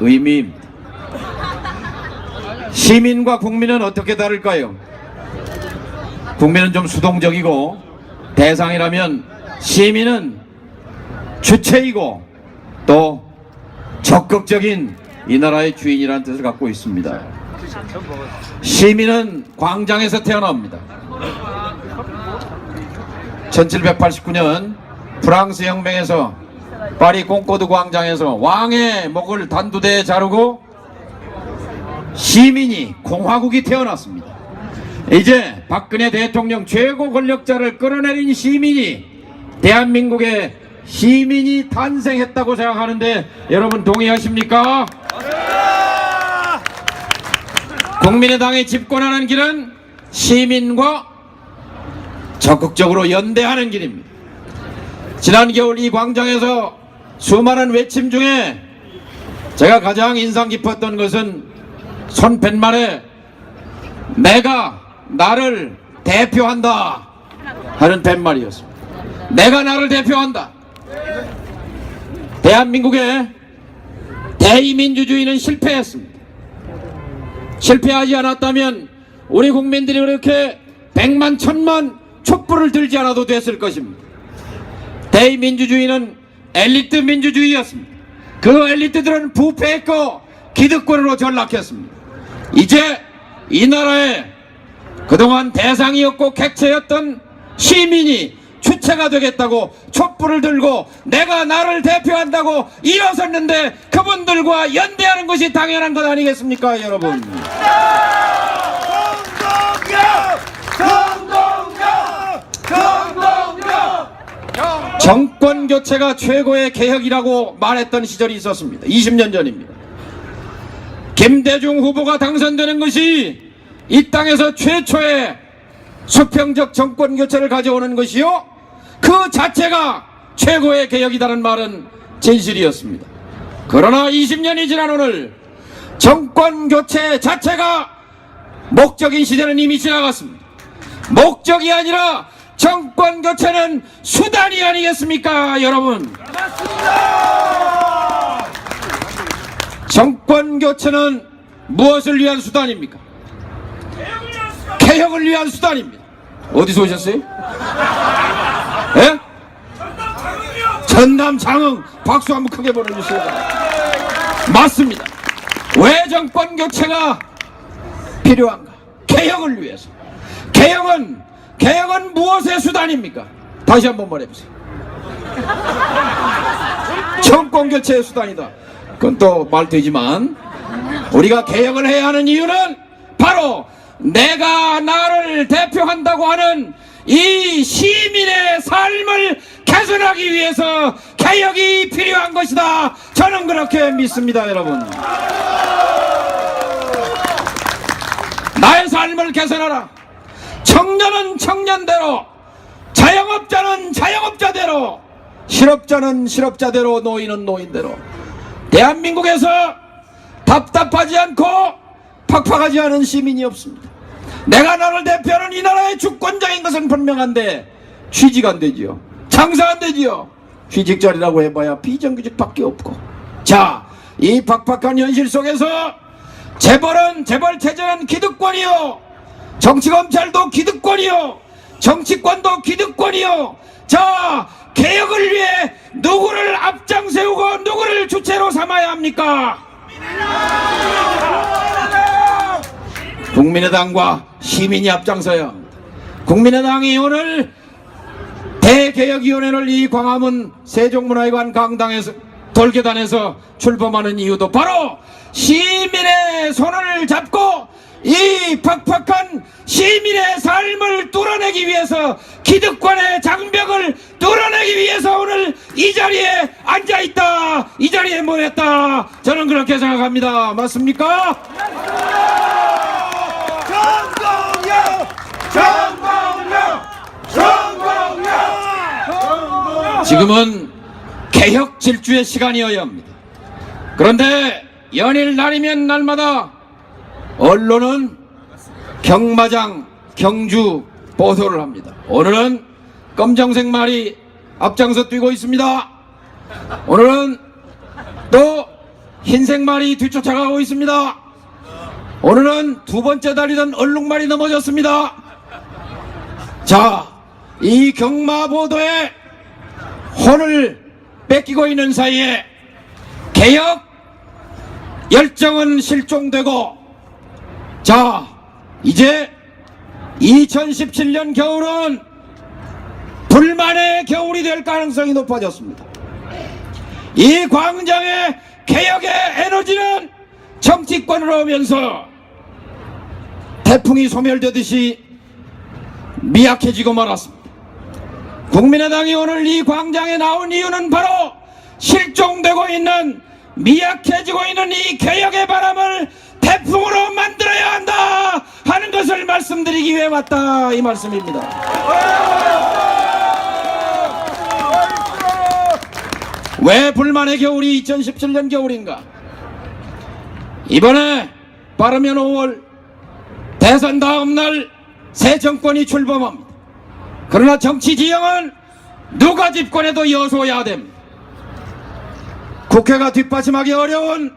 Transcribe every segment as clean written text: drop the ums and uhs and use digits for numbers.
의미입니다. 시민과 국민은 어떻게 다를까요? 국민은 좀 수동적이고 대상이라면 시민은 주체이고 또 적극적인 이 나라의 주인이라는 뜻을 갖고 있습니다. 시민은 광장에서 태어납니다. 1789년 프랑스 혁명에서 파리 콩코드 광장에서 왕의 목을 단두대에 자르고 시민이 공화국이 태어났습니다. 이제 박근혜 대통령 최고 권력자를 끌어내린 시민이 대한민국의 시민이 탄생했다고 생각하는데 여러분 동의하십니까? 국민의당이 집권하는 길은 시민과 적극적으로 연대하는 길입니다. 지난 겨울 이 광장에서 수많은 외침 중에 제가 가장 인상 깊었던 것은 손팻말에 내가 나를 대표한다 하는 팻말이었습니다. 내가 나를 대표한다. 대한민국의 대의민주주의는 실패했습니다. 실패하지 않았다면 우리 국민들이 그렇게 100만 1000만 촛불을 들지 않아도 됐을 것입니다. 대의민주주의는 엘리트 민주주의였습니다. 그 엘리트들은 부패했고 기득권으로 전락했습니다. 이제 이 나라에 그동안 대상이었고 객체였던 시민이 주체가 되겠다고 촛불을 들고 내가 나를 대표한다고 일어섰는데 그분들과 연대하는 것이 당연한 것 아니겠습니까, 여러분? 정권 교체가 최고의 개혁이라고 말했던 시절이 있었습니다. 20년 전입니다. 김대중 후보가 당선되는 것이 이 땅에서 최초의 수평적 정권 교체를 가져오는 것이요, 그 자체가 최고의 개혁이라는 말은 진실이었습니다. 그러나 20년이 지난 오늘 정권 교체 자체가 목적인 시대는 이미 지나갔습니다. 목적이 아니라 정권 교체는 수단이 아니겠습니까, 여러분? 맞습니다. 정권 교체는 무엇을 위한 수단입니까? 개혁을 위한 수단입니다. 어디서 오셨어요? 예? 전남 장흥. 박수 한번 크게 보내주세요. 맞습니다. 왜 정권 교체가 필요한가? 개혁을 위해서. 개혁은 무엇의 수단입니까? 다시 한번 말해보세요. 정권 교체의 수단이다. 그건 또 말되지만 우리가 개혁을 해야 하는 이유는 바로 내가 나를 대표한다고 하는 이 시민의 삶을 개선하기 위해서 개혁이 필요한 것이다. 저는 그렇게 믿습니다, 여러분. 나의 삶을 개선하라. 청년은 청년대로, 자영업자는 자영업자대로, 실업자는 실업자대로, 노인은 노인대로. 대한민국에서 답답하지 않고 팍팍하지 않은 시민이 없습니다. 내가 나를 대표하는 이 나라의 주권자인 것은 분명한데 취직 안 되지요. 장사 안 되지요. 취직 자리라고 해봐야 비정규직밖에 없고. 자, 이 팍팍한 현실 속에서 재벌 체제는 기득권이요, 정치검찰도 기득권이요, 정치권도 기득권이요. 자, 개혁을 위해 누구를 앞장세우고 누구를 주체로 삼아야 합니까? 국민의당과 시민이 앞장서야 합니다. 국민의당이 오늘 대개혁위원회를 이 광화문 세종문화회관 강당에서 돌계단에서 출범하는 이유도 바로 시민의 손을 잡고 이 팍팍한 시민의 삶을 뚫어내기 위해서, 기득권의 장벽을 뚫어내기 위해서 오늘 이 자리에 앉아있다, 이 자리에 모였다. 저는 그렇게 생각합니다. 맞습니까? 지금은 개혁 질주의 시간이어야 합니다. 그런데 연일 날이면 날마다 언론은 경마장, 경주 보도를 합니다. 오늘은 검정색 말이 앞장서 뛰고 있습니다. 오늘은 또 흰색 말이 뒤쫓아가고 있습니다. 오늘은 두 번째 달리던 얼룩말이 넘어졌습니다. 자, 이 경마보도에 혼을 뺏기고 있는 사이에 개혁 열정은 실종되고, 자, 이제 2017년 겨울은 불만의 겨울이 될 가능성이 높아졌습니다. 이 광장의 개혁의 에너지는 정치권으로 오면서 태풍이 소멸되듯이 미약해지고 말았습니다. 국민의당이 오늘 이 광장에 나온 이유는 바로 실종되고 있는, 미약해지고 있는 이 개혁의 바람을 태풍으로 만들어야 한다 하는 것을 말씀드리기 위해 왔다, 이 말씀입니다. 왜 불만의 겨울이 2017년 겨울인가? 이번에 빠르면 5월 대선 다음 날 새 정권이 출범합니다. 그러나 정치 지형은 누가 집권해도 여소야 됩니다. 국회가 뒷받침하기 어려운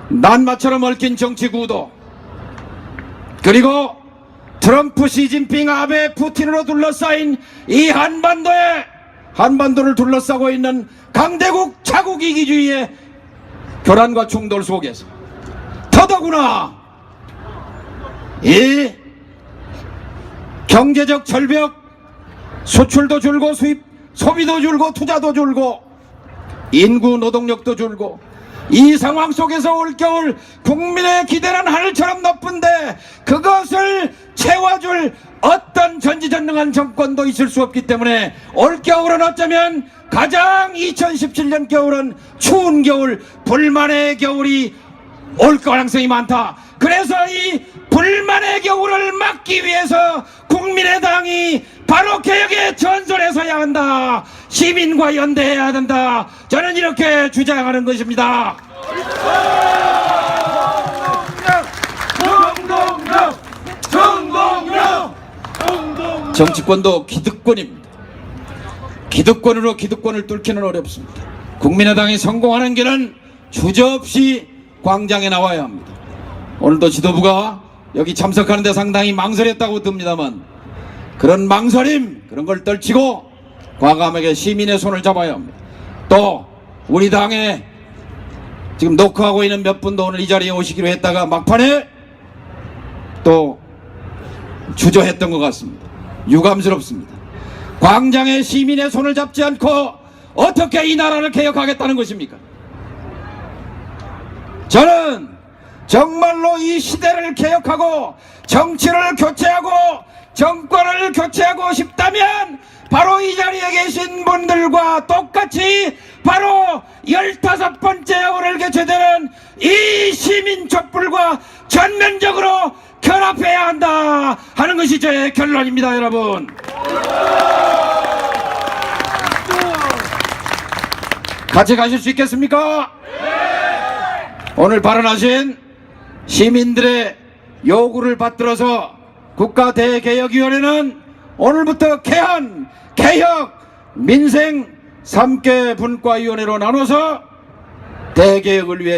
난마처럼 얽힌 정치 구도, 그리고 트럼프, 시진핑, 아베, 푸틴으로 둘러싸인 이 한반도를 둘러싸고 있는 강대국 자국 이기주의의 교란과 충돌 속에서 더더구나 이 경제적 절벽, 수출도 줄고 소비도 줄고 투자도 줄고 인구 노동력도 줄고, 이 상황 속에서 올겨울 국민의 기대는 하늘처럼 높은데 그것을 채워줄 어떤 전지전능한 정권도 있을 수 없기 때문에 올겨울은 어쩌면 가장 2017년 겨울은 추운 겨울, 불만의 겨울이 올 가능성이 많다. 그래서 이 불만의 겨울을 막기 위해서 국민의당이 바로 개혁의 전선에 서야 한다, 시민과 연대해야 된다, 저는 이렇게 주장하는 것입니다. 정치권도 기득권입니다. 기득권으로 기득권을 뚫기는 어렵습니다. 국민의당이 성공하는 길은 주저없이 광장에 나와야 합니다. 오늘도 지도부가 여기 참석하는데 상당히 망설였다고 듭니다만, 그런 망설임, 그런 걸 떨치고 과감하게 시민의 손을 잡아야 합니다. 또 우리 당에 지금 녹화하고 있는 몇 분도 오늘 이 자리에 오시기로 했다가 막판에 또 주저했던 것 같습니다. 유감스럽습니다. 광장에 시민의 손을 잡지 않고 어떻게 이 나라를 개혁하겠다는 것입니까? 저는 정말로 이 시대를 개혁하고 정치를 교체하고 정권을 교체하고 싶다면 바로 이 자리에 계신 분들과 똑같이 바로 15번째 오늘 개최되는 이 시민 촛불과 전면적으로 결합해야 한다 하는 것이 저의 결론입니다. 여러분, 같이 가실 수 있겠습니까? 오늘 발언하신 시민들의 요구를 받들어서 국가대개혁위원회는 오늘부터 개헌, 개혁, 민생 3개 분과위원회로 나눠서 대개혁을 위해